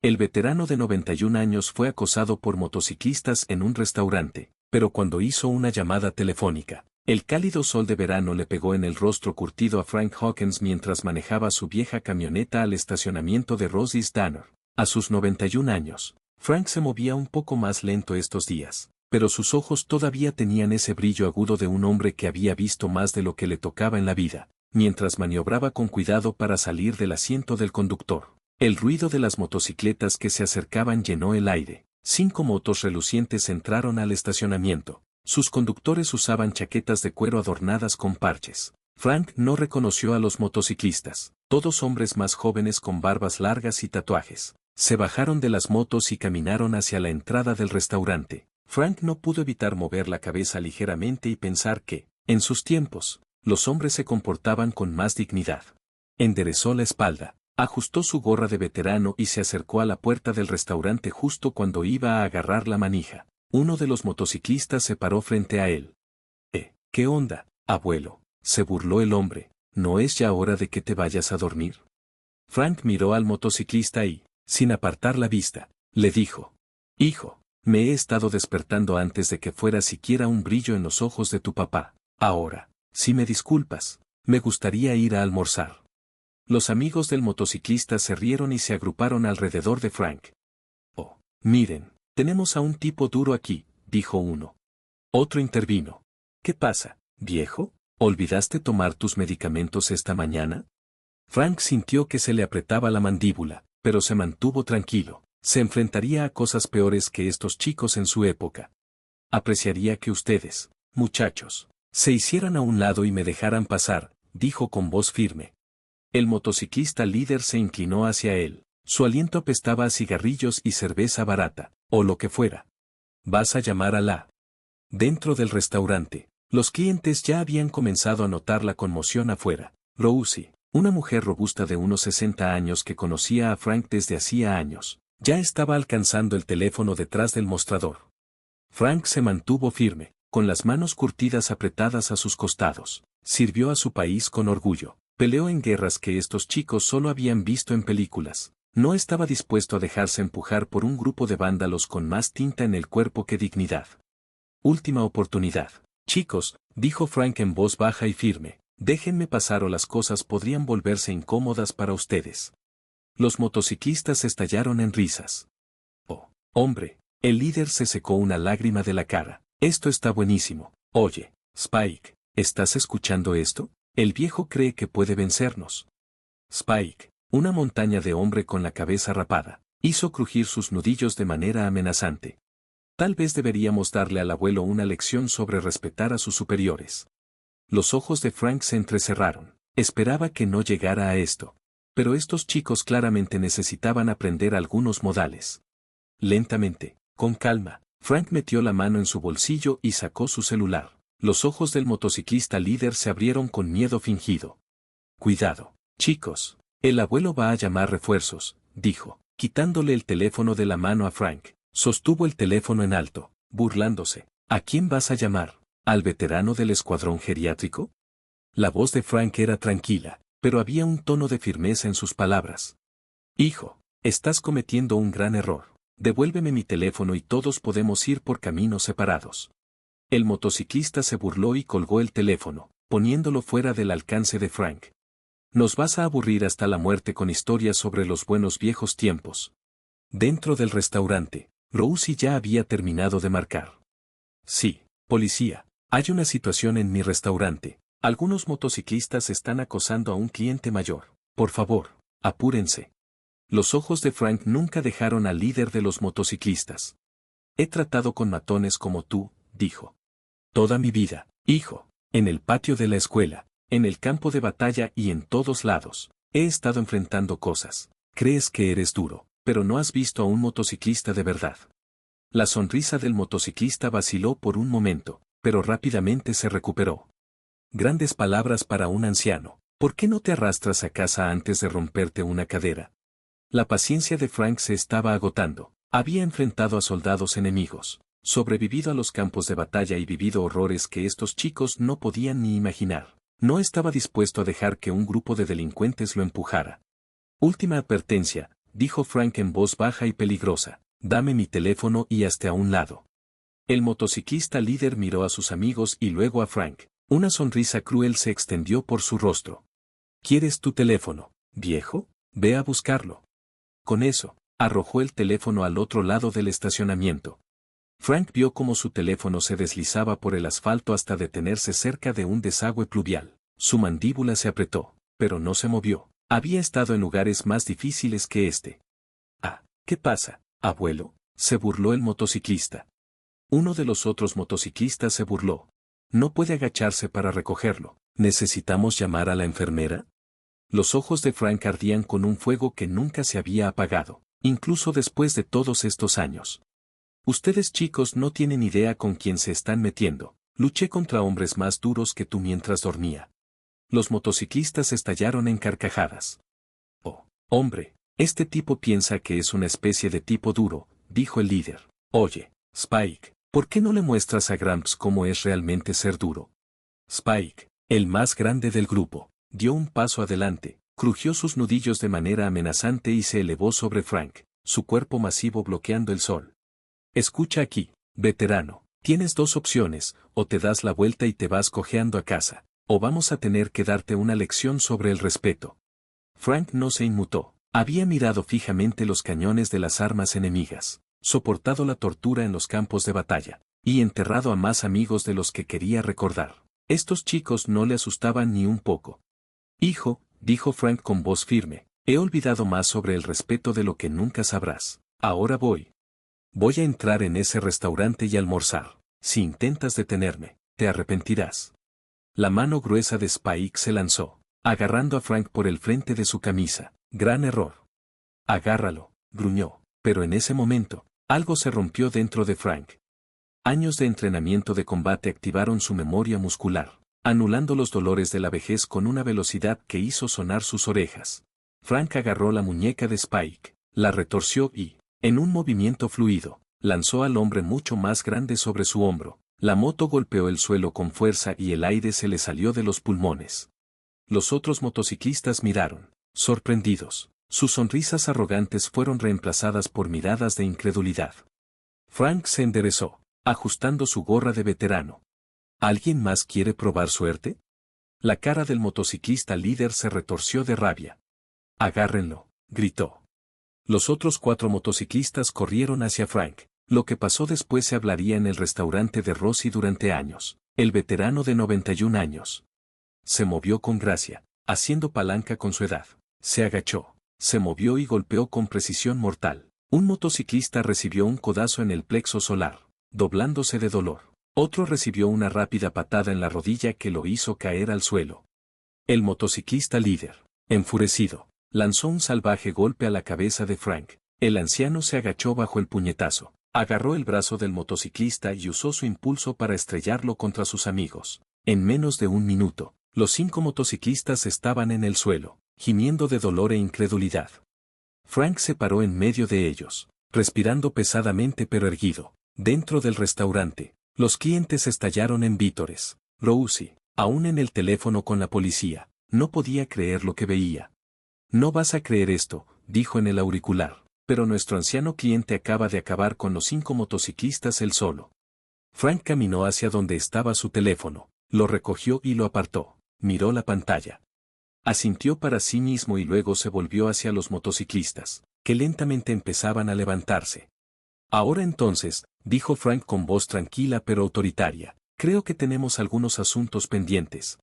El veterano de 91 años fue acosado por motociclistas en un restaurante, pero cuando hizo una llamada telefónica, el cálido sol de verano le pegó en el rostro curtido a Frank Hawkins mientras manejaba su vieja camioneta al estacionamiento de Rosie's Diner. A sus 91 años, Frank se movía un poco más lento estos días, pero sus ojos todavía tenían ese brillo agudo de un hombre que había visto más de lo que le tocaba en la vida, mientras maniobraba con cuidado para salir del asiento del conductor. El ruido de las motocicletas que se acercaban llenó el aire. 5 motos relucientes entraron al estacionamiento. Sus conductores usaban chaquetas de cuero adornadas con parches. Frank no reconoció a los motociclistas, todos hombres más jóvenes con barbas largas y tatuajes. Se bajaron de las motos y caminaron hacia la entrada del restaurante. Frank no pudo evitar mover la cabeza ligeramente y pensar que, en sus tiempos, los hombres se comportaban con más dignidad. Enderezó la espalda, ajustó su gorra de veterano y se acercó a la puerta del restaurante justo cuando iba a agarrar la manija. Uno de los motociclistas se paró frente a él. ¿Qué onda, abuelo?, se burló el hombre. ¿No es ya hora de que te vayas a dormir? Frank miró al motociclista y, sin apartar la vista, le dijo: Hijo, me he estado despertando antes de que fuera siquiera un brillo en los ojos de tu papá. Ahora, si me disculpas, me gustaría ir a almorzar. Los amigos del motociclista se rieron y se agruparon alrededor de Frank. Oh, miren, tenemos a un tipo duro aquí, dijo uno. Otro intervino. ¿Qué pasa, viejo? ¿Olvidaste tomar tus medicamentos esta mañana? Frank sintió que se le apretaba la mandíbula, pero se mantuvo tranquilo. Se enfrentaría a cosas peores que estos chicos en su época. Apreciaría que ustedes, muchachos, se hicieran a un lado y me dejaran pasar, dijo con voz firme. El motociclista líder se inclinó hacia él. Su aliento apestaba a cigarrillos y cerveza barata, o lo que fuera. ¿Vas a llamar a la? Dentro del restaurante, los clientes ya habían comenzado a notar la conmoción afuera. Rosie, una mujer robusta de unos 60 años que conocía a Frank desde hacía años, ya estaba alcanzando el teléfono detrás del mostrador. Frank se mantuvo firme, con las manos curtidas apretadas a sus costados. Sirvió a su país con orgullo. Peleó en guerras que estos chicos solo habían visto en películas. No estaba dispuesto a dejarse empujar por un grupo de vándalos con más tinta en el cuerpo que dignidad. Última oportunidad. Chicos, dijo Frank en voz baja y firme, déjenme pasar o las cosas podrían volverse incómodas para ustedes. Los motociclistas estallaron en risas. Oh, hombre, el líder se secó una lágrima de la cara. Esto está buenísimo. Oye, Spike, ¿estás escuchando esto? El viejo cree que puede vencernos. Spike, una montaña de hombre con la cabeza rapada, hizo crujir sus nudillos de manera amenazante. Tal vez deberíamos darle al abuelo una lección sobre respetar a sus superiores. Los ojos de Frank se entrecerraron. Esperaba que no llegara a esto. Pero estos chicos claramente necesitaban aprender algunos modales. Lentamente, con calma, Frank metió la mano en su bolsillo y sacó su celular. Los ojos del motociclista líder se abrieron con miedo fingido. Cuidado, chicos, el abuelo va a llamar refuerzos, dijo, quitándole el teléfono de la mano a Frank. Sostuvo el teléfono en alto, burlándose. ¿A quién vas a llamar? ¿Al veterano del escuadrón geriátrico? La voz de Frank era tranquila, pero había un tono de firmeza en sus palabras. Hijo, estás cometiendo un gran error. Devuélveme mi teléfono y todos podemos ir por caminos separados. El motociclista se burló y colgó el teléfono, poniéndolo fuera del alcance de Frank. Nos vas a aburrir hasta la muerte con historias sobre los buenos viejos tiempos. Dentro del restaurante, Rosie ya había terminado de marcar. Sí, policía, hay una situación en mi restaurante. Algunos motociclistas están acosando a un cliente mayor. Por favor, apúrense. Los ojos de Frank nunca dejaron al líder de los motociclistas. He tratado con matones como tú, dijo. Toda mi vida, hijo, en el patio de la escuela, en el campo de batalla y en todos lados, he estado enfrentando cosas. Crees que eres duro, pero no has visto a un motociclista de verdad. La sonrisa del motociclista vaciló por un momento, pero rápidamente se recuperó. Grandes palabras para un anciano. ¿Por qué no te arrastras a casa antes de romperte una cadera? La paciencia de Frank se estaba agotando. Había enfrentado a soldados enemigos, sobrevivido a los campos de batalla y vivido horrores que estos chicos no podían ni imaginar. No estaba dispuesto a dejar que un grupo de delincuentes lo empujara. Última advertencia, dijo Frank en voz baja y peligrosa. Dame mi teléfono y hazte a un lado. El motociclista líder miró a sus amigos y luego a Frank. Una sonrisa cruel se extendió por su rostro. ¿Quieres tu teléfono, viejo? Ve a buscarlo. Con eso, arrojó el teléfono al otro lado del estacionamiento. Frank vio cómo su teléfono se deslizaba por el asfalto hasta detenerse cerca de un desagüe pluvial. Su mandíbula se apretó, pero no se movió. Había estado en lugares más difíciles que este. Ah, ¿qué pasa, abuelo? Se burló el motociclista. Uno de los otros motociclistas se burló. No puede agacharse para recogerlo. ¿Necesitamos llamar a la enfermera? Los ojos de Frank ardían con un fuego que nunca se había apagado, incluso después de todos estos años. Ustedes chicos no tienen idea con quién se están metiendo. Luché contra hombres más duros que tú mientras dormía. Los motociclistas estallaron en carcajadas. Oh, hombre, este tipo piensa que es una especie de tipo duro, dijo el líder. Oye, Spike, ¿por qué no le muestras a Gramps cómo es realmente ser duro? Spike, el más grande del grupo, dio un paso adelante, crujió sus nudillos de manera amenazante y se elevó sobre Frank, su cuerpo masivo bloqueando el sol. Escucha aquí, veterano, tienes dos opciones, o te das la vuelta y te vas cojeando a casa, o vamos a tener que darte una lección sobre el respeto. Frank no se inmutó, había mirado fijamente los cañones de las armas enemigas, soportado la tortura en los campos de batalla, y enterrado a más amigos de los que quería recordar. Estos chicos no le asustaban ni un poco. Hijo, dijo Frank con voz firme, he olvidado más sobre el respeto de lo que nunca sabrás. Ahora voy. Voy a entrar en ese restaurante y almorzar. Si intentas detenerme, te arrepentirás. La mano gruesa de Spike se lanzó, agarrando a Frank por el frente de su camisa. Gran error. Agárralo, gruñó, pero en ese momento, algo se rompió dentro de Frank. Años de entrenamiento de combate activaron su memoria muscular, anulando los dolores de la vejez con una velocidad que hizo sonar sus orejas. Frank agarró la muñeca de Spike, la retorció y, en un movimiento fluido, lanzó al hombre mucho más grande sobre su hombro. La moto golpeó el suelo con fuerza y el aire se le salió de los pulmones. Los otros motociclistas miraron, sorprendidos. Sus sonrisas arrogantes fueron reemplazadas por miradas de incredulidad. Frank se enderezó, ajustando su gorra de veterano. ¿Alguien más quiere probar suerte? La cara del motociclista líder se retorció de rabia. Agárrenlo, gritó. Los otros 4 motociclistas corrieron hacia Frank. Lo que pasó después se hablaría en el restaurante de Rossi durante años. El veterano de 91 años. Se movió con gracia, haciendo palanca con su edad. Se agachó, se movió y golpeó con precisión mortal. Un motociclista recibió un codazo en el plexo solar, doblándose de dolor. Otro recibió una rápida patada en la rodilla que lo hizo caer al suelo. El motociclista líder, enfurecido, lanzó un salvaje golpe a la cabeza de Frank. El anciano se agachó bajo el puñetazo, agarró el brazo del motociclista y usó su impulso para estrellarlo contra sus amigos. En menos de un minuto, los 5 motociclistas estaban en el suelo, gimiendo de dolor e incredulidad. Frank se paró en medio de ellos, respirando pesadamente pero erguido. Dentro del restaurante, los clientes estallaron en vítores. Rosie, aún en el teléfono con la policía, no podía creer lo que veía. No vas a creer esto, dijo en el auricular, pero nuestro anciano cliente acaba de acabar con los 5 motociclistas él solo. Frank caminó hacia donde estaba su teléfono, lo recogió y lo apartó, miró la pantalla. Asintió para sí mismo y luego se volvió hacia los motociclistas, que lentamente empezaban a levantarse. Ahora entonces, dijo Frank con voz tranquila pero autoritaria, creo que tenemos algunos asuntos pendientes.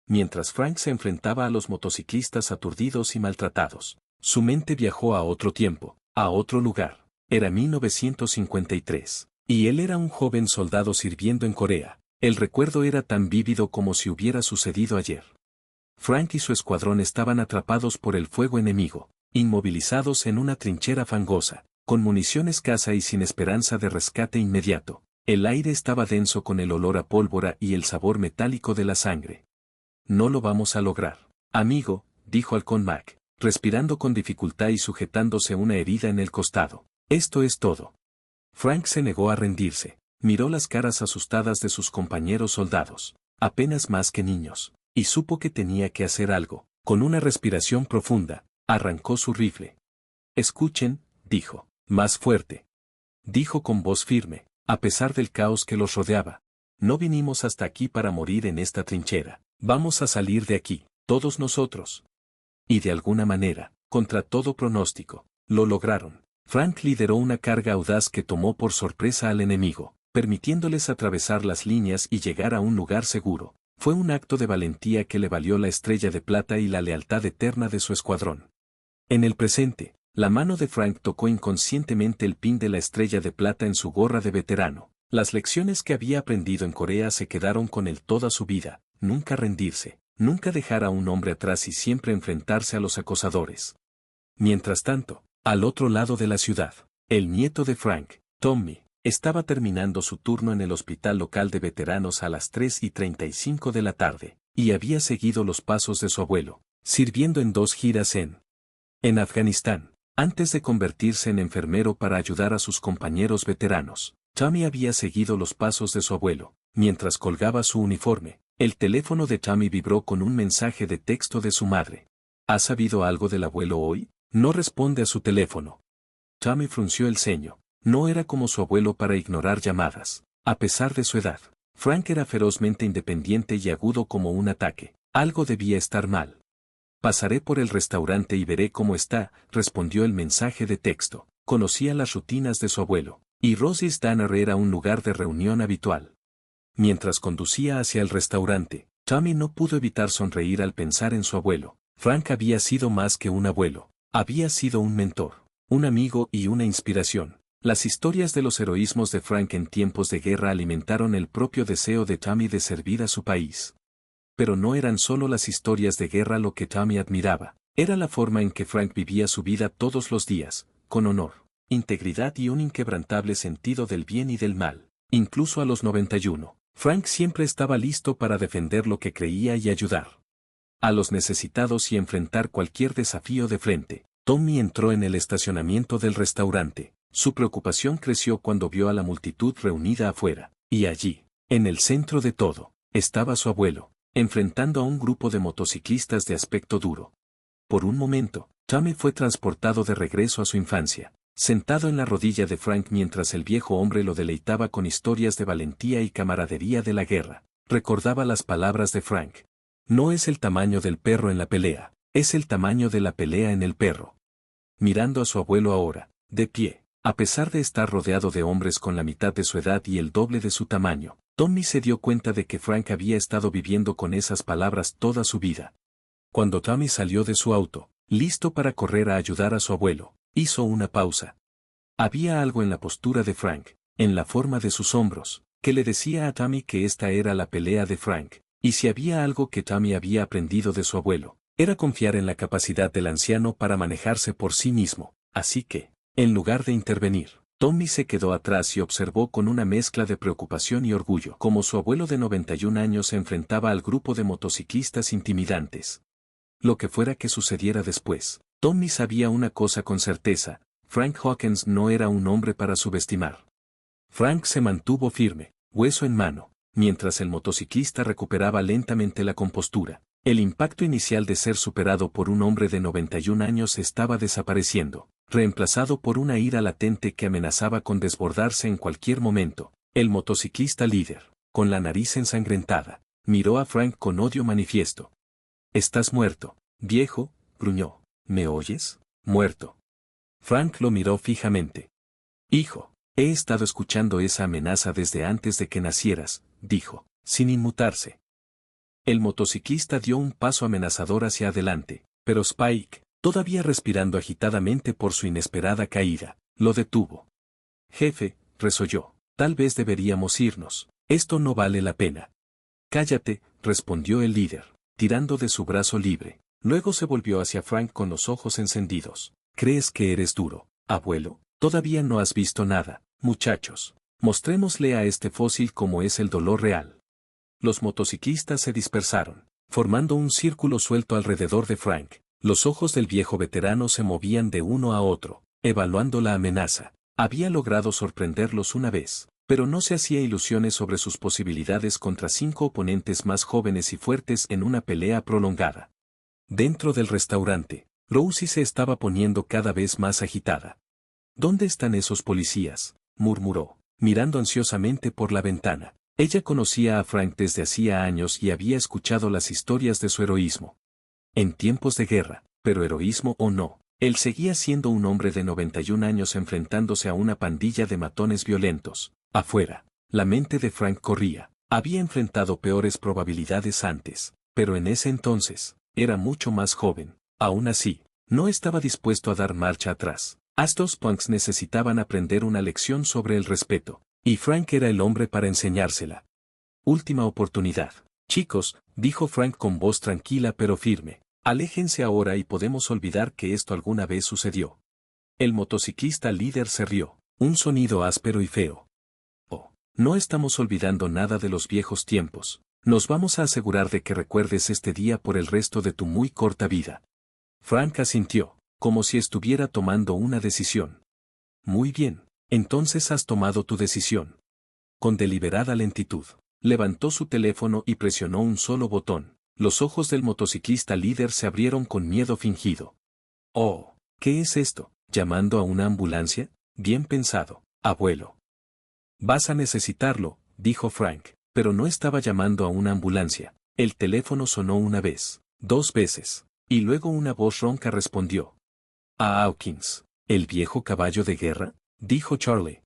Mientras Frank se enfrentaba a los motociclistas aturdidos y maltratados, su mente viajó a otro tiempo, a otro lugar. Era 1953, y él era un joven soldado sirviendo en Corea. El recuerdo era tan vívido como si hubiera sucedido ayer. Frank y su escuadrón estaban atrapados por el fuego enemigo, inmovilizados en una trinchera fangosa, con munición escasa y sin esperanza de rescate inmediato. El aire estaba denso con el olor a pólvora y el sabor metálico de la sangre. No lo vamos a lograr, amigo, dijo Halcón Mac, respirando con dificultad y sujetándose una herida en el costado. Esto es todo. Frank se negó a rendirse, miró las caras asustadas de sus compañeros soldados, apenas más que niños, y supo que tenía que hacer algo. Con una respiración profunda, arrancó su rifle. Escuchen, dijo. Más fuerte. Dijo con voz firme, a pesar del caos que los rodeaba. No vinimos hasta aquí para morir en esta trinchera. Vamos a salir de aquí, todos nosotros. Y de alguna manera, contra todo pronóstico, lo lograron. Frank lideró una carga audaz que tomó por sorpresa al enemigo, permitiéndoles atravesar las líneas y llegar a un lugar seguro. Fue un acto de valentía que le valió la estrella de plata y la lealtad eterna de su escuadrón. En el presente, la mano de Frank tocó inconscientemente el pin de la estrella de plata en su gorra de veterano. Las lecciones que había aprendido en Corea se quedaron con él toda su vida: nunca rendirse, nunca dejar a un hombre atrás y siempre enfrentarse a los acosadores. Mientras tanto, al otro lado de la ciudad, el nieto de Frank, Tommy, estaba terminando su turno en el hospital local de veteranos a las 3:35 de la tarde, y había seguido los pasos de su abuelo, sirviendo en 2 giras en Afganistán. Antes de convertirse en enfermero para ayudar a sus compañeros veteranos, Tommy había seguido los pasos de su abuelo. Mientras colgaba su uniforme, el teléfono de Tommy vibró con un mensaje de texto de su madre. ¿Has sabido algo del abuelo hoy? No responde a su teléfono. Tommy frunció el ceño. No era como su abuelo para ignorar llamadas. A pesar de su edad, Frank era ferozmente independiente y agudo como un ataque. Algo debía estar mal. Pasaré por el restaurante y veré cómo está, respondió el mensaje de texto. Conocía las rutinas de su abuelo, y Rosie's Diner era un lugar de reunión habitual. Mientras conducía hacia el restaurante, Tommy no pudo evitar sonreír al pensar en su abuelo. Frank había sido más que un abuelo. Había sido un mentor, un amigo y una inspiración. Las historias de los heroísmos de Frank en tiempos de guerra alimentaron el propio deseo de Tommy de servir a su país. Pero no eran solo las historias de guerra lo que Tommy admiraba. Era la forma en que Frank vivía su vida todos los días, con honor, integridad y un inquebrantable sentido del bien y del mal. Incluso a los 91, Frank siempre estaba listo para defender lo que creía y ayudar a los necesitados y enfrentar cualquier desafío de frente. Tommy entró en el estacionamiento del restaurante. Su preocupación creció cuando vio a la multitud reunida afuera, y allí, en el centro de todo, estaba su abuelo, enfrentando a un grupo de motociclistas de aspecto duro. Por un momento, Tommy fue transportado de regreso a su infancia, sentado en la rodilla de Frank mientras el viejo hombre lo deleitaba con historias de valentía y camaradería de la guerra. Recordaba las palabras de Frank. No es el tamaño del perro en la pelea, es el tamaño de la pelea en el perro. Mirando a su abuelo ahora, de pie, a pesar de estar rodeado de hombres con la mitad de su edad y el doble de su tamaño, Tommy se dio cuenta de que Frank había estado viviendo con esas palabras toda su vida. Cuando Tommy salió de su auto, listo para correr a ayudar a su abuelo, hizo una pausa. Había algo en la postura de Frank, en la forma de sus hombros, que le decía a Tommy que esta era la pelea de Frank. Y si había algo que Tommy había aprendido de su abuelo, era confiar en la capacidad del anciano para manejarse por sí mismo. Así que, en lugar de intervenir, Tommy se quedó atrás y observó con una mezcla de preocupación y orgullo cómo su abuelo de 91 años se enfrentaba al grupo de motociclistas intimidantes. Lo que fuera que sucediera después, Tommy sabía una cosa con certeza: Frank Hawkins no era un hombre para subestimar. Frank se mantuvo firme, hueso en mano, mientras el motociclista recuperaba lentamente la compostura. El impacto inicial de ser superado por un hombre de 91 años estaba desapareciendo, reemplazado por una ira latente que amenazaba con desbordarse en cualquier momento. El motociclista líder, con la nariz ensangrentada, miró a Frank con odio manifiesto. «Estás muerto, viejo», gruñó. «¿Me oyes? Muerto». Frank lo miró fijamente. «Hijo, he estado escuchando esa amenaza desde antes de que nacieras», dijo, sin inmutarse. El motociclista dio un paso amenazador hacia adelante, pero Spike, todavía respirando agitadamente por su inesperada caída, lo detuvo. «Jefe», resolló, «tal vez deberíamos irnos. Esto no vale la pena». «Cállate», respondió el líder, tirando de su brazo libre. Luego se volvió hacia Frank con los ojos encendidos. «¿Crees que eres duro, abuelo? Todavía no has visto nada, muchachos. Mostrémosle a este fósil cómo es el dolor real». Los motociclistas se dispersaron, formando un círculo suelto alrededor de Frank. Los ojos del viejo veterano se movían de uno a otro, evaluando la amenaza. Había logrado sorprenderlos una vez, pero no se hacía ilusiones sobre sus posibilidades contra 5 oponentes más jóvenes y fuertes en una pelea prolongada. Dentro del restaurante, Rosie se estaba poniendo cada vez más agitada. ¿Dónde están esos policías?, murmuró, mirando ansiosamente por la ventana. Ella conocía a Frank desde hacía años y había escuchado las historias de su heroísmo. En tiempos de guerra, pero heroísmo o no, él seguía siendo un hombre de 91 años enfrentándose a una pandilla de matones violentos. Afuera, la mente de Frank corría. Había enfrentado peores probabilidades antes, pero en ese entonces, era mucho más joven. Aún así, no estaba dispuesto a dar marcha atrás. Estos punks necesitaban aprender una lección sobre el respeto, y Frank era el hombre para enseñársela. Última oportunidad. Chicos, dijo Frank con voz tranquila pero firme, aléjense ahora y podemos olvidar que esto alguna vez sucedió. El motociclista líder se rió, un sonido áspero y feo. Oh, no estamos olvidando nada de los viejos tiempos. Nos vamos a asegurar de que recuerdes este día por el resto de tu muy corta vida. Frank asintió, como si estuviera tomando una decisión. Muy bien, entonces has tomado tu decisión. Con deliberada lentitud, levantó su teléfono y presionó un solo botón. Los ojos del motociclista líder se abrieron con miedo fingido. Oh, ¿qué es esto? ¿Llamando a una ambulancia? Bien pensado, abuelo. Vas a necesitarlo, dijo Frank, pero no estaba llamando a una ambulancia. El teléfono sonó una vez, 2 veces, y luego una voz ronca respondió. A Hawkins, ¿el viejo caballo de guerra?, dijo Charlie.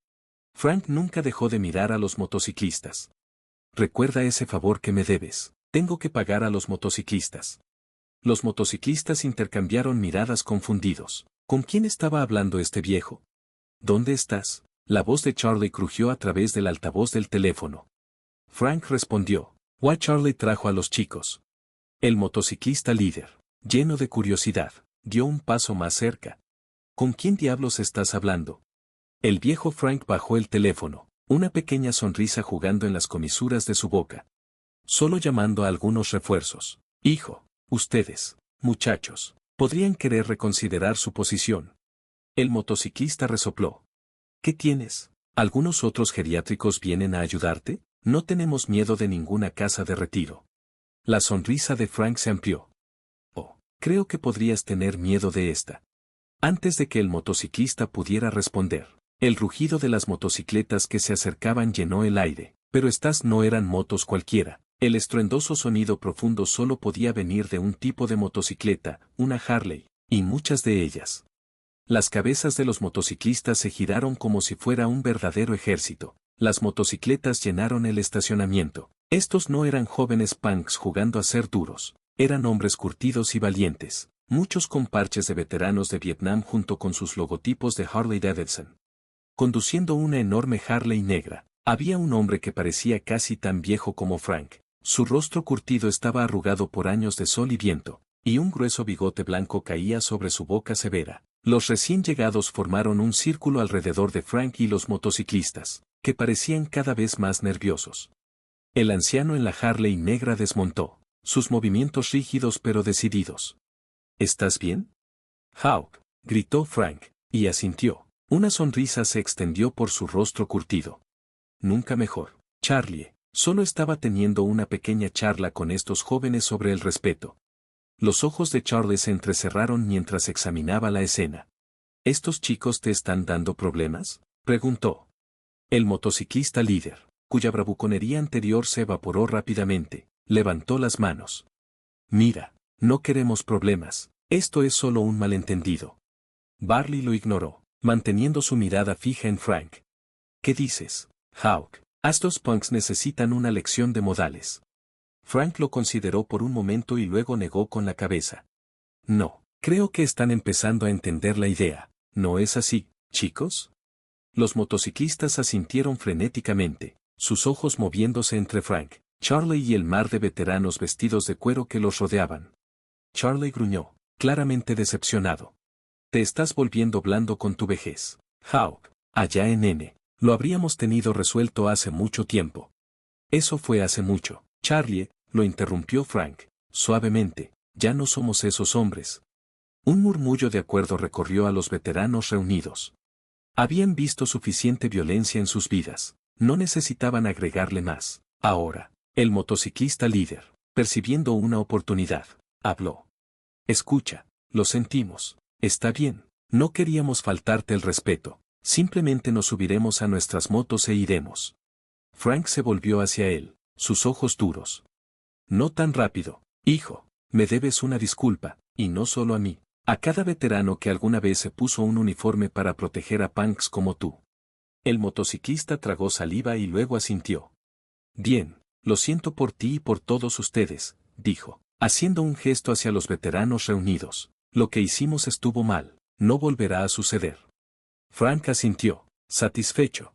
Frank nunca dejó de mirar a los motociclistas. Recuerda ese favor que me debes. Tengo que pagar a los motociclistas. Los motociclistas intercambiaron miradas confundidos. ¿Con quién estaba hablando este viejo? ¿Dónde estás? La voz de Charlie crujió a través del altavoz del teléfono. Frank respondió. Charlie trajo a los chicos. El motociclista líder, lleno de curiosidad, dio un paso más cerca. ¿Con quién diablos estás hablando? El viejo Frank bajó el teléfono, una pequeña sonrisa jugando en las comisuras de su boca. Solo llamando a algunos refuerzos. Hijo, ustedes, muchachos, podrían querer reconsiderar su posición. El motociclista resopló. ¿Qué tienes? ¿Algunos otros geriátricos vienen a ayudarte? No tenemos miedo de ninguna casa de retiro. La sonrisa de Frank se amplió. Oh, creo que podrías tener miedo de esta. Antes de que el motociclista pudiera responder, el rugido de las motocicletas que se acercaban llenó el aire, pero estas no eran motos cualquiera. El estruendoso sonido profundo solo podía venir de un tipo de motocicleta, una Harley, y muchas de ellas. Las cabezas de los motociclistas se giraron como si fuera un verdadero ejército. Las motocicletas llenaron el estacionamiento. Estos no eran jóvenes punks jugando a ser duros, eran hombres curtidos y valientes, muchos con parches de veteranos de Vietnam junto con sus logotipos de Harley Davidson. Conduciendo una enorme Harley negra, había un hombre que parecía casi tan viejo como Frank. Su rostro curtido estaba arrugado por años de sol y viento, y un grueso bigote blanco caía sobre su boca severa. Los recién llegados formaron un círculo alrededor de Frank y los motociclistas, que parecían cada vez más nerviosos. El anciano en la Harley negra desmontó, sus movimientos rígidos pero decididos. ¿Estás bien? Hawk, gritó Frank, y asintió. Una sonrisa se extendió por su rostro curtido. Nunca mejor. Charlie, solo estaba teniendo una pequeña charla con estos jóvenes sobre el respeto. Los ojos de Charlie se entrecerraron mientras examinaba la escena. ¿Estos chicos te están dando problemas?, preguntó. El motociclista líder, cuya bravuconería anterior se evaporó rápidamente, levantó las manos. Mira, no queremos problemas, esto es solo un malentendido. Barley lo ignoró, manteniendo su mirada fija en Frank. ¿Qué dices, Hawk? Estos punks necesitan una lección de modales. Frank lo consideró por un momento y luego negó con la cabeza. No, creo que están empezando a entender la idea, ¿no es así, chicos? Los motociclistas asintieron frenéticamente, sus ojos moviéndose entre Frank, Charlie y el mar de veteranos vestidos de cuero que los rodeaban. Charlie gruñó, claramente decepcionado. Te estás volviendo blando con tu vejez, Hawk. Allá en N. Lo habríamos tenido resuelto hace mucho tiempo. Eso fue hace mucho, Charlie, lo interrumpió Frank, suavemente, ya no somos esos hombres. Un murmullo de acuerdo recorrió a los veteranos reunidos. Habían visto suficiente violencia en sus vidas, no necesitaban agregarle más. Ahora, el motociclista líder, percibiendo una oportunidad, habló. Escucha, Lo sentimos. Está bien. No queríamos faltarte el respeto. Simplemente nos subiremos a nuestras motos e iremos. Frank se volvió hacia él, sus ojos duros. No tan rápido, hijo. Me debes una disculpa, y no solo a mí. A cada veterano que alguna vez se puso un uniforme para proteger a punks como tú. El motociclista tragó saliva y luego asintió. Bien, lo siento por ti y por todos ustedes, dijo, haciendo un gesto hacia los veteranos reunidos. Lo que hicimos estuvo mal, no volverá a suceder. Frank asintió, satisfecho.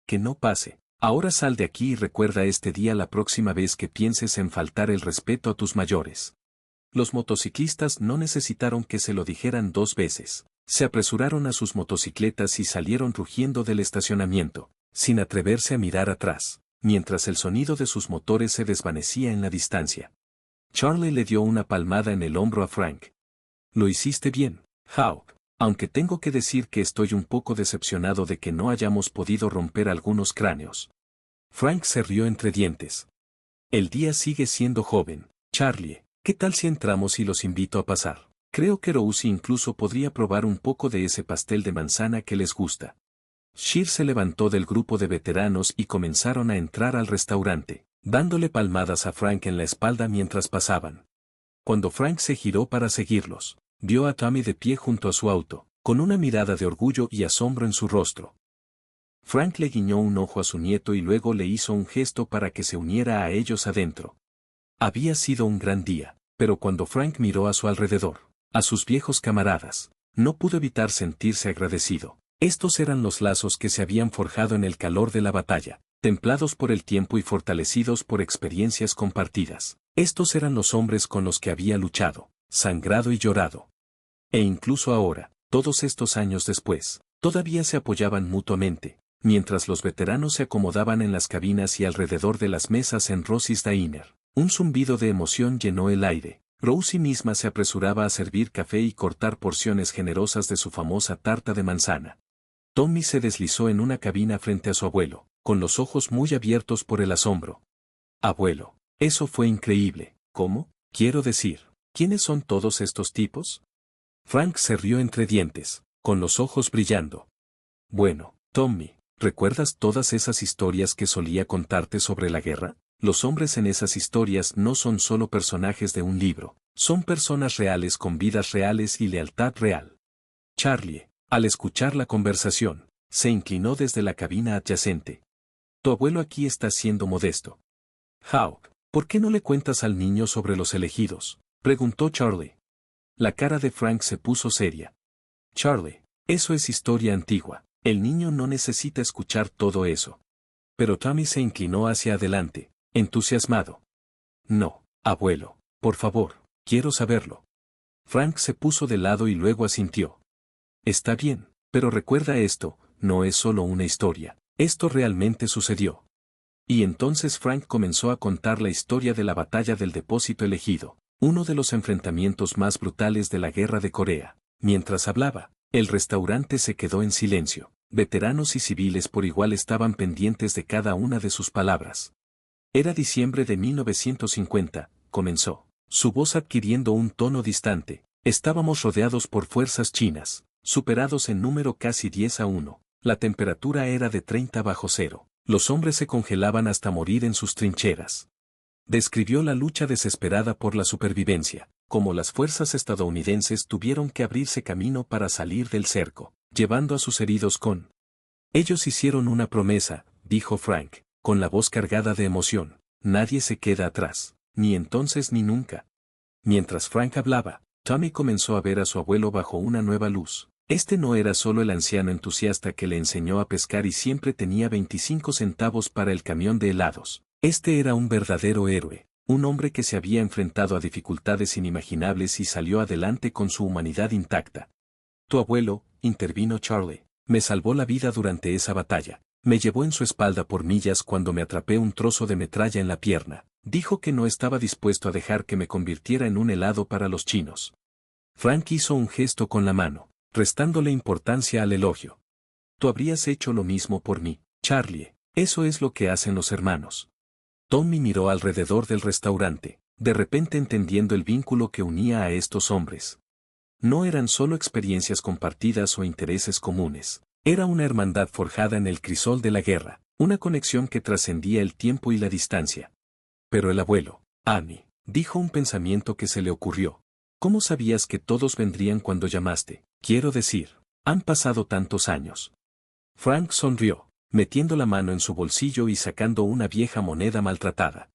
Que no pase. Ahora sal de aquí y recuerda este día la próxima vez que pienses en faltar el respeto a tus mayores. Los motociclistas no necesitaron que se lo dijeran 2 veces. Se apresuraron a sus motocicletas y salieron rugiendo del estacionamiento, sin atreverse a mirar atrás, mientras el sonido de sus motores se desvanecía en la distancia. Charlie le dio una palmada en el hombro a Frank. Lo hiciste bien, Hawk, aunque tengo que decir que estoy un poco decepcionado de que no hayamos podido romper algunos cráneos. Frank se rió entre dientes. El día sigue siendo joven, Charlie. ¿Qué tal si entramos y los invito a pasar? Creo que Rosie incluso podría probar un poco de ese pastel de manzana que les gusta. Sheer se levantó del grupo de veteranos y comenzaron a entrar al restaurante, dándole palmadas a Frank en la espalda mientras pasaban. Cuando Frank se giró para seguirlos, vio a Tommy de pie junto a su auto, con una mirada de orgullo y asombro en su rostro. Frank le guiñó un ojo a su nieto y luego le hizo un gesto para que se uniera a ellos adentro. Había sido un gran día, pero cuando Frank miró a su alrededor, a sus viejos camaradas, no pudo evitar sentirse agradecido. Estos eran los lazos que se habían forjado en el calor de la batalla, templados por el tiempo y fortalecidos por experiencias compartidas. Estos eran los hombres con los que había luchado, sangrado y llorado. E incluso ahora, todos estos años después, todavía se apoyaban mutuamente, mientras los veteranos se acomodaban en las cabinas y alrededor de las mesas en Rosie's Diner. Un zumbido de emoción llenó el aire. Rosie misma se apresuraba a servir café y cortar porciones generosas de su famosa tarta de manzana. Tommy se deslizó en una cabina frente a su abuelo, con los ojos muy abiertos por el asombro. Abuelo, eso fue increíble. ¿Cómo? Quiero decir, ¿quiénes son todos estos tipos? Frank se rió entre dientes, con los ojos brillando. Bueno, Tommy, ¿recuerdas todas esas historias que solía contarte sobre la guerra? Los hombres en esas historias no son solo personajes de un libro, son personas reales con vidas reales y lealtad real. Charlie, al escuchar la conversación, se inclinó desde la cabina adyacente. Tu abuelo aquí está siendo modesto. Hawk, ¿por qué no le cuentas al niño sobre los elegidos? Preguntó Charlie. La cara de Frank se puso seria. Charlie, eso es historia antigua, el niño no necesita escuchar todo eso. Pero Tommy se inclinó hacia adelante, entusiasmado. No, abuelo, por favor, quiero saberlo. Frank se puso de lado y luego asintió. Está bien, pero recuerda esto, no es solo una historia, esto realmente sucedió. Y entonces Frank comenzó a contar la historia de la batalla del depósito elegido, uno de los enfrentamientos más brutales de la guerra de Corea. Mientras hablaba, el restaurante se quedó en silencio. Veteranos y civiles por igual estaban pendientes de cada una de sus palabras. Era diciembre de 1950, comenzó, su voz adquiriendo un tono distante. Estábamos rodeados por fuerzas chinas, superados en número casi 10-1. La temperatura era de 30 bajo cero. Los hombres se congelaban hasta morir en sus trincheras. Describió la lucha desesperada por la supervivencia, como las fuerzas estadounidenses tuvieron que abrirse camino para salir del cerco, llevando a sus heridos con. Ellos hicieron una promesa, dijo Frank, con la voz cargada de emoción. Nadie se queda atrás, ni entonces ni nunca. Mientras Frank hablaba, Tommy comenzó a ver a su abuelo bajo una nueva luz. Este no era solo el anciano entusiasta que le enseñó a pescar y siempre tenía 25 centavos para el camión de helados. Este era un verdadero héroe, un hombre que se había enfrentado a dificultades inimaginables y salió adelante con su humanidad intacta. Tu abuelo, intervino Charlie, me salvó la vida durante esa batalla. Me llevó en su espalda por millas cuando me atrapé un trozo de metralla en la pierna. Dijo que no estaba dispuesto a dejar que me convirtiera en un helado para los chinos. Frank hizo un gesto con la mano, restándole importancia al elogio. Tú habrías hecho lo mismo por mí, Charlie. Eso es lo que hacen los hermanos. Tommy miró alrededor del restaurante, de repente entendiendo el vínculo que unía a estos hombres. No eran solo experiencias compartidas o intereses comunes. Era una hermandad forjada en el crisol de la guerra, una conexión que trascendía el tiempo y la distancia. Pero el abuelo, Annie, dijo un pensamiento que se le ocurrió. ¿Cómo sabías que todos vendrían cuando llamaste? Quiero decir, han pasado tantos años. Frank sonrió, metiendo la mano en su bolsillo y sacando una vieja moneda maltratada.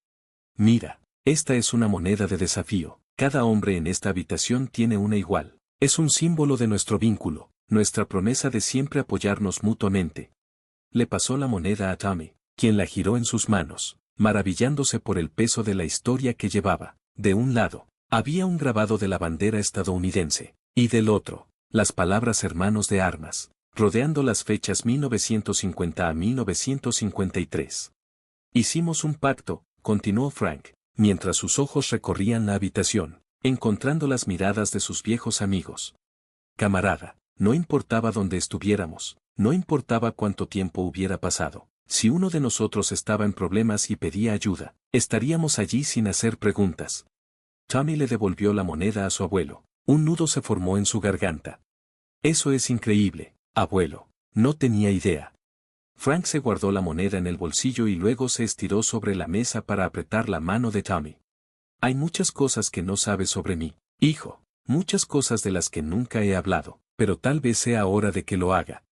Mira, esta es una moneda de desafío. Cada hombre en esta habitación tiene una igual. Es un símbolo de nuestro vínculo, nuestra promesa de siempre apoyarnos mutuamente. Le pasó la moneda a Tommy, quien la giró en sus manos, maravillándose por el peso de la historia que llevaba. De un lado, había un grabado de la bandera estadounidense, y del otro, las palabras hermanos de armas, rodeando las fechas 1950 a 1953. Hicimos un pacto, continuó Frank, mientras sus ojos recorrían la habitación, encontrando las miradas de sus viejos amigos. Camarada, no importaba dónde estuviéramos, no importaba cuánto tiempo hubiera pasado, si uno de nosotros estaba en problemas y pedía ayuda, estaríamos allí sin hacer preguntas. Tommy le devolvió la moneda a su abuelo. Un nudo se formó en su garganta. Eso es increíble, abuelo. No tenía idea. Frank se guardó la moneda en el bolsillo y luego se estiró sobre la mesa para apretar la mano de Tommy. Hay muchas cosas que no sabes sobre mí, hijo, muchas cosas de las que nunca he hablado, pero tal vez sea hora de que lo haga.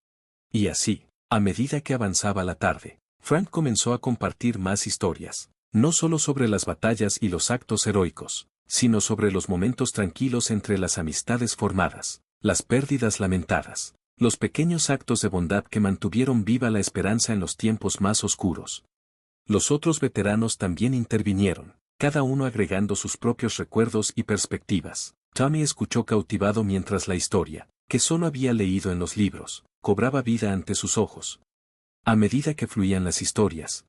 Y así, a medida que avanzaba la tarde, Frank comenzó a compartir más historias, no solo sobre las batallas y los actos heroicos, sino sobre los momentos tranquilos entre las amistades formadas, las pérdidas lamentadas, los pequeños actos de bondad que mantuvieron viva la esperanza en los tiempos más oscuros. Los otros veteranos también intervinieron, cada uno agregando sus propios recuerdos y perspectivas. Tommy escuchó cautivado mientras la historia, que solo había leído en los libros, cobraba vida ante sus ojos. A medida que fluían las historias,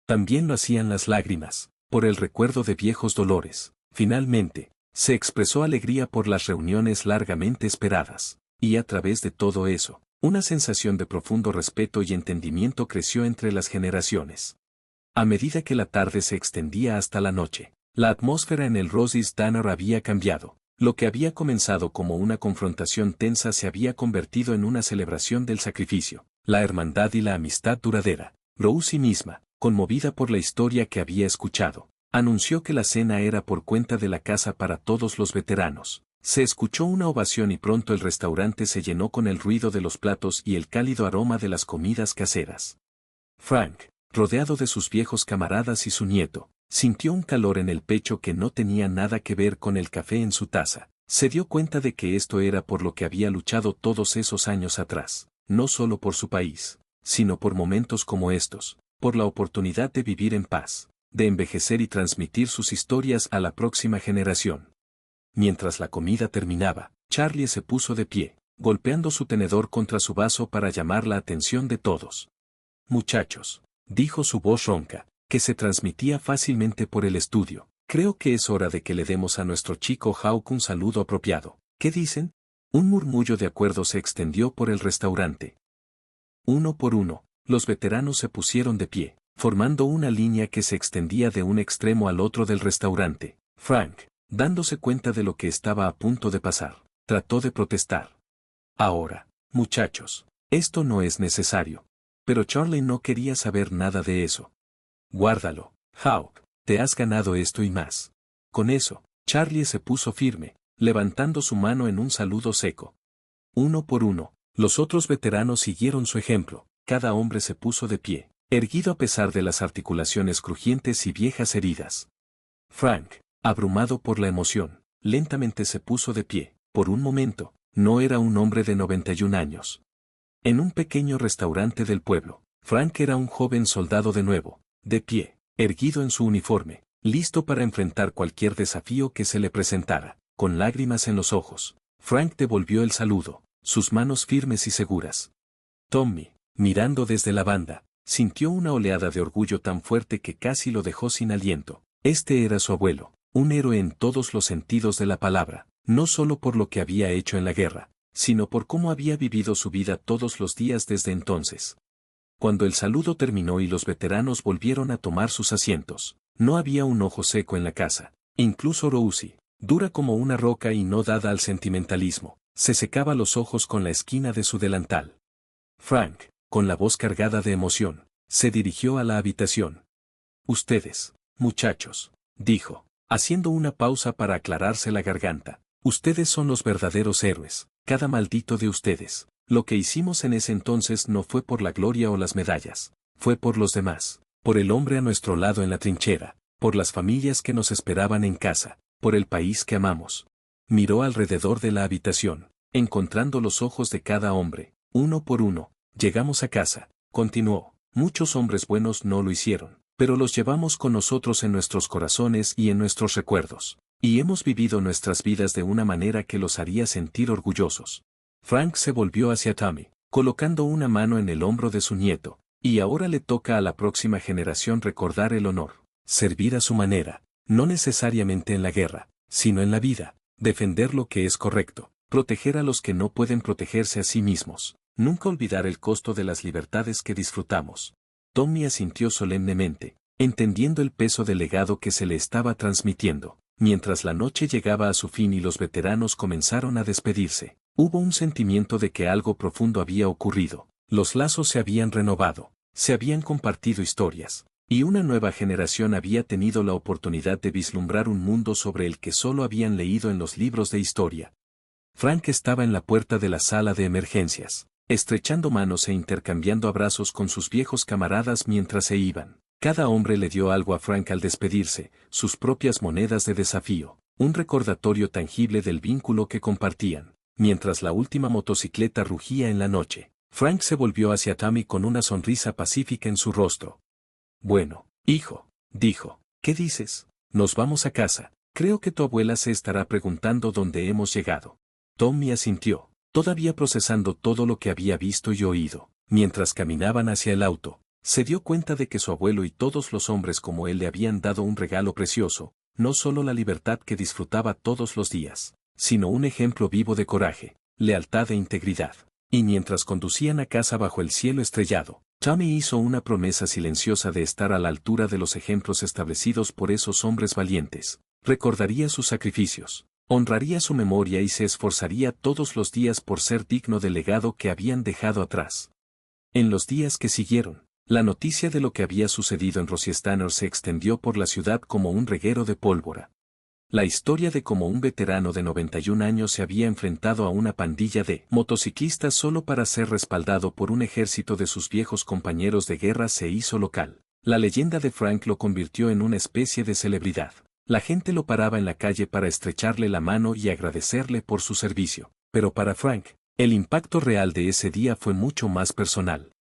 también lo hacían las lágrimas, por el recuerdo de viejos dolores. Finalmente, se expresó alegría por las reuniones largamente esperadas, y a través de todo eso, una sensación de profundo respeto y entendimiento creció entre las generaciones. A medida que la tarde se extendía hasta la noche, la atmósfera en el Rosie's Diner había cambiado. Lo que había comenzado como una confrontación tensa se había convertido en una celebración del sacrificio, la hermandad y la amistad duradera. Rosie misma, conmovida por la historia que había escuchado, anunció que la cena era por cuenta de la casa para todos los veteranos. Se escuchó una ovación y pronto el restaurante se llenó con el ruido de los platos y el cálido aroma de las comidas caseras. Frank, rodeado de sus viejos camaradas y su nieto, sintió un calor en el pecho que no tenía nada que ver con el café en su taza. Se dio cuenta de que esto era por lo que había luchado todos esos años atrás, no solo por su país, sino por momentos como estos, por la oportunidad de vivir en paz, de envejecer y transmitir sus historias a la próxima generación. Mientras la comida terminaba, Charlie se puso de pie, golpeando su tenedor contra su vaso para llamar la atención de todos. Muchachos, dijo su voz ronca, que se transmitía fácilmente por el estudio, creo que es hora de que le demos a nuestro chico Hawk un saludo apropiado. ¿Qué dicen? Un murmullo de acuerdo se extendió por el restaurante. Uno por uno, los veteranos se pusieron de pie, formando una línea que se extendía de un extremo al otro del restaurante. Frank, dándose cuenta de lo que estaba a punto de pasar, trató de protestar. Ahora, muchachos, esto no es necesario. Pero Charlie no quería saber nada de eso. Guárdalo, Hawk, te has ganado esto y más. Con eso, Charlie se puso firme, levantando su mano en un saludo seco. Uno por uno, los otros veteranos siguieron su ejemplo, cada hombre se puso de pie, erguido a pesar de las articulaciones crujientes y viejas heridas. Frank, abrumado por la emoción, lentamente se puso de pie. Por un momento, no era un hombre de 91 años. En un pequeño restaurante del pueblo, Frank era un joven soldado de nuevo, de pie, erguido en su uniforme, listo para enfrentar cualquier desafío que se le presentara. Con lágrimas en los ojos, Frank devolvió el saludo, sus manos firmes y seguras. Tommy, mirando desde la banda, sintió una oleada de orgullo tan fuerte que casi lo dejó sin aliento. Este era su abuelo, un héroe en todos los sentidos de la palabra, no solo por lo que había hecho en la guerra, sino por cómo había vivido su vida todos los días desde entonces. Cuando el saludo terminó y los veteranos volvieron a tomar sus asientos, no había un ojo seco en la casa. Incluso Rosie, dura como una roca y no dada al sentimentalismo. Se secaba los ojos con la esquina de su delantal. Frank, con la voz cargada de emoción, se dirigió a la habitación. Ustedes, muchachos, dijo, haciendo una pausa para aclararse la garganta. Ustedes son los verdaderos héroes, cada maldito de ustedes. Lo que hicimos en ese entonces no fue por la gloria o las medallas, fue por los demás, por el hombre a nuestro lado en la trinchera, por las familias que nos esperaban en casa, por el país que amamos. Miró alrededor de la habitación, encontrando los ojos de cada hombre, uno por uno. Llegamos a casa, continuó. Muchos hombres buenos no lo hicieron, pero los llevamos con nosotros en nuestros corazones y en nuestros recuerdos. Y hemos vivido nuestras vidas de una manera que los haría sentir orgullosos. Frank se volvió hacia Tommy, colocando una mano en el hombro de su nieto, y ahora le toca a la próxima generación recordar el honor, servir a su manera, no necesariamente en la guerra, sino en la vida, defender lo que es correcto, proteger a los que no pueden protegerse a sí mismos, nunca olvidar el costo de las libertades que disfrutamos. Tommy asintió solemnemente, entendiendo el peso del legado que se le estaba transmitiendo. Mientras la noche llegaba a su fin y los veteranos comenzaron a despedirse, hubo un sentimiento de que algo profundo había ocurrido. Los lazos se habían renovado, se habían compartido historias, y una nueva generación había tenido la oportunidad de vislumbrar un mundo sobre el que solo habían leído en los libros de historia. Frank estaba en la puerta de la sala de emergencias, estrechando manos e intercambiando abrazos con sus viejos camaradas mientras se iban. Cada hombre le dio algo a Frank al despedirse, sus propias monedas de desafío, un recordatorio tangible del vínculo que compartían. Mientras la última motocicleta rugía en la noche, Frank se volvió hacia Tommy con una sonrisa pacífica en su rostro. Bueno, hijo, dijo, ¿qué dices? Nos vamos a casa. Creo que tu abuela se estará preguntando dónde hemos llegado. Tommy asintió, todavía procesando todo lo que había visto y oído. Mientras caminaban hacia el auto, se dio cuenta de que su abuelo y todos los hombres como él le habían dado un regalo precioso, no solo la libertad que disfrutaba todos los días, sino un ejemplo vivo de coraje, lealtad e integridad. Y mientras conducían a casa bajo el cielo estrellado, Tommy hizo una promesa silenciosa de estar a la altura de los ejemplos establecidos por esos hombres valientes. Recordaría sus sacrificios, honraría su memoria y se esforzaría todos los días por ser digno del legado que habían dejado atrás. En los días que siguieron, la noticia de lo que había sucedido en Rosystanner se extendió por la ciudad como un reguero de pólvora. La historia de cómo un veterano de 91 años se había enfrentado a una pandilla de motociclistas solo para ser respaldado por un ejército de sus viejos compañeros de guerra se hizo local. La leyenda de Frank lo convirtió en una especie de celebridad. La gente lo paraba en la calle para estrecharle la mano y agradecerle por su servicio. Pero para Frank, el impacto real de ese día fue mucho más personal.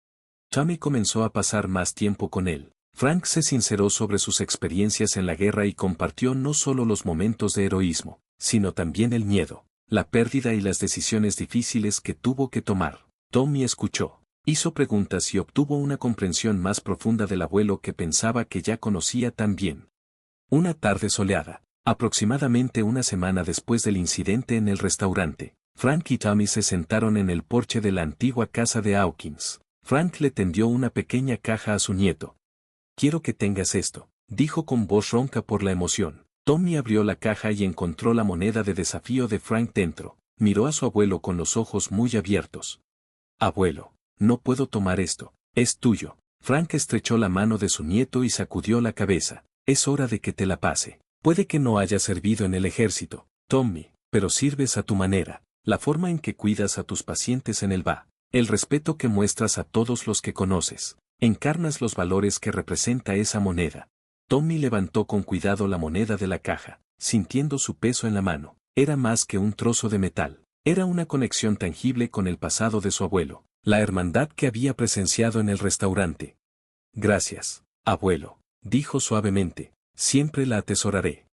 Tommy comenzó a pasar más tiempo con él. Frank se sinceró sobre sus experiencias en la guerra y compartió no solo los momentos de heroísmo, sino también el miedo, la pérdida y las decisiones difíciles que tuvo que tomar. Tommy escuchó, hizo preguntas y obtuvo una comprensión más profunda del abuelo que pensaba que ya conocía tan bien. Una tarde soleada, aproximadamente una semana después del incidente en el restaurante, Frank y Tommy se sentaron en el porche de la antigua casa de Hawkins. Frank le tendió una pequeña caja a su nieto. Quiero que tengas esto, dijo con voz ronca por la emoción. Tommy abrió la caja y encontró la moneda de desafío de Frank dentro. Miró a su abuelo con los ojos muy abiertos. Abuelo, no puedo tomar esto, es tuyo. Frank estrechó la mano de su nieto y sacudió la cabeza. Es hora de que te la pase. Puede que no hayas servido en el ejército, Tommy, pero sirves a tu manera. La forma en que cuidas a tus pacientes en el VA. El respeto que muestras a todos los que conoces, encarnas los valores que representa esa moneda. Tommy levantó con cuidado la moneda de la caja, sintiendo su peso en la mano. Era más que un trozo de metal, era una conexión tangible con el pasado de su abuelo, la hermandad que había presenciado en el restaurante. Gracias, abuelo, dijo suavemente, siempre la atesoraré.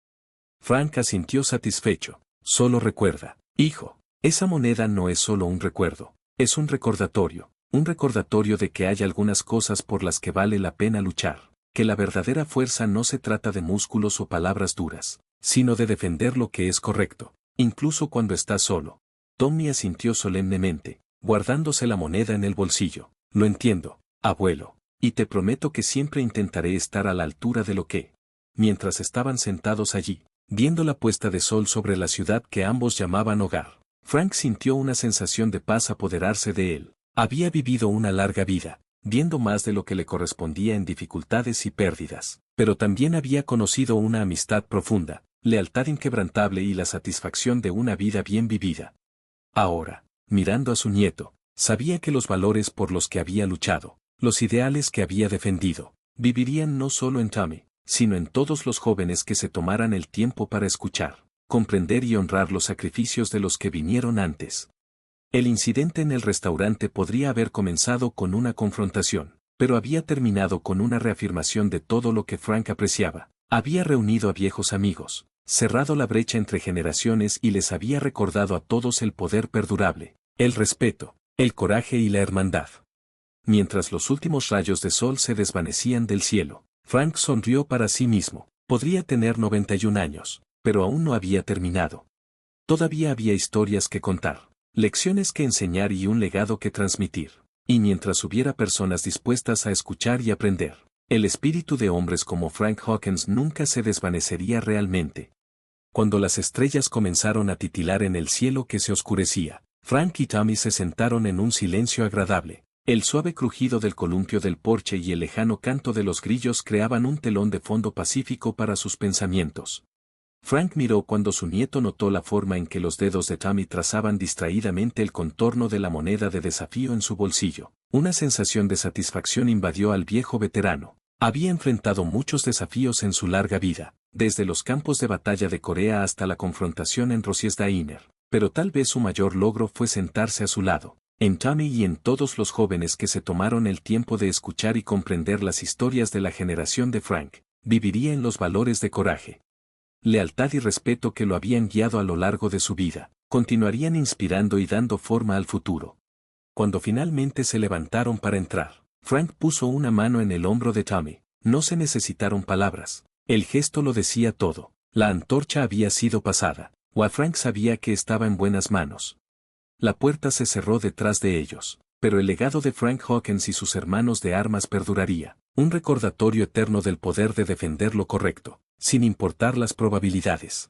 Frank asintió satisfecho. Solo recuerda, hijo, esa moneda no es solo un recuerdo. Es un recordatorio de que hay algunas cosas por las que vale la pena luchar, que la verdadera fuerza no se trata de músculos o palabras duras, sino de defender lo que es correcto, incluso cuando estás solo. Tommy asintió solemnemente, guardándose la moneda en el bolsillo. Lo entiendo, abuelo, y te prometo que siempre intentaré estar a la altura de lo que. Mientras estaban sentados allí, viendo la puesta de sol sobre la ciudad que ambos llamaban hogar. Frank sintió una sensación de paz apoderarse de él. Había vivido una larga vida, viendo más de lo que le correspondía en dificultades y pérdidas, pero también había conocido una amistad profunda, lealtad inquebrantable y la satisfacción de una vida bien vivida. Ahora, mirando a su nieto, sabía que los valores por los que había luchado, los ideales que había defendido, vivirían no solo en Tommy, sino en todos los jóvenes que se tomaran el tiempo para escuchar, comprender y honrar los sacrificios de los que vinieron antes. El incidente en el restaurante podría haber comenzado con una confrontación, pero había terminado con una reafirmación de todo lo que Frank apreciaba. Había reunido a viejos amigos, cerrado la brecha entre generaciones y les había recordado a todos el poder perdurable, el respeto, el coraje y la hermandad. Mientras los últimos rayos de sol se desvanecían del cielo, Frank sonrió para sí mismo. Podría tener 91 años, pero aún no había terminado. Todavía había historias que contar, lecciones que enseñar y un legado que transmitir. Y mientras hubiera personas dispuestas a escuchar y aprender, el espíritu de hombres como Frank Hawkins nunca se desvanecería realmente. Cuando las estrellas comenzaron a titilar en el cielo que se oscurecía, Frank y Tommy se sentaron en un silencio agradable. El suave crujido del columpio del porche y el lejano canto de los grillos creaban un telón de fondo pacífico para sus pensamientos. Frank miró cuando su nieto notó la forma en que los dedos de Tommy trazaban distraídamente el contorno de la moneda de desafío en su bolsillo. Una sensación de satisfacción invadió al viejo veterano. Había enfrentado muchos desafíos en su larga vida, desde los campos de batalla de Corea hasta la confrontación en Rosiesdainer, pero tal vez su mayor logro fue sentarse a su lado, en Tommy y en todos los jóvenes que se tomaron el tiempo de escuchar y comprender las historias de la generación de Frank. Viviría en los valores de coraje, lealtad y respeto que lo habían guiado a lo largo de su vida, continuarían inspirando y dando forma al futuro. Cuando finalmente se levantaron para entrar, Frank puso una mano en el hombro de Tommy. No se necesitaron palabras. El gesto lo decía todo. La antorcha había sido pasada. Frank sabía que estaba en buenas manos. La puerta se cerró detrás de ellos, pero el legado de Frank Hawkins y sus hermanos de armas perduraría, un recordatorio eterno del poder de defender lo correcto, sin importar las probabilidades.